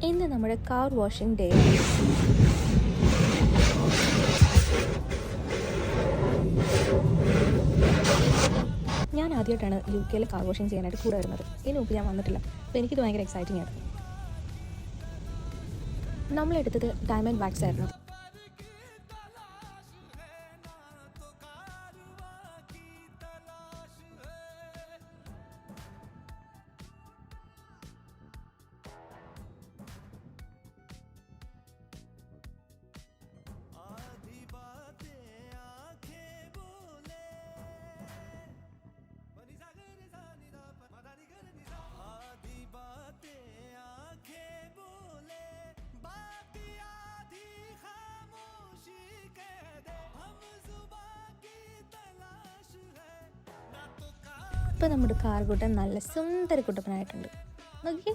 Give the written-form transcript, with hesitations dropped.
ഇന്ന് നമ്മുടെ car washing day. ഞാൻ ആദ്യമായിട്ടാണ് UK കാർ വാഷിംഗ് ചെയ്യാനായിട്ട് കൂടെ വരുന്നത്. ഇതിന് മുമ്പ് ഞാൻ വന്നിട്ടില്ല. അപ്പോൾ എനിക്കിത് ഭയങ്കര എക്സൈറ്റിംഗ് ആണ്. നമ്മളെടുത്തത് ഡയമണ്ട് വാക്സ് ആയിരുന്നു. ഇപ്പോൾ നമ്മുടെ കാർ കൂട്ടൻ നല്ല സുന്ദര കുട്ടപ്പനായിട്ടുണ്ട്. നോക്കിയേ.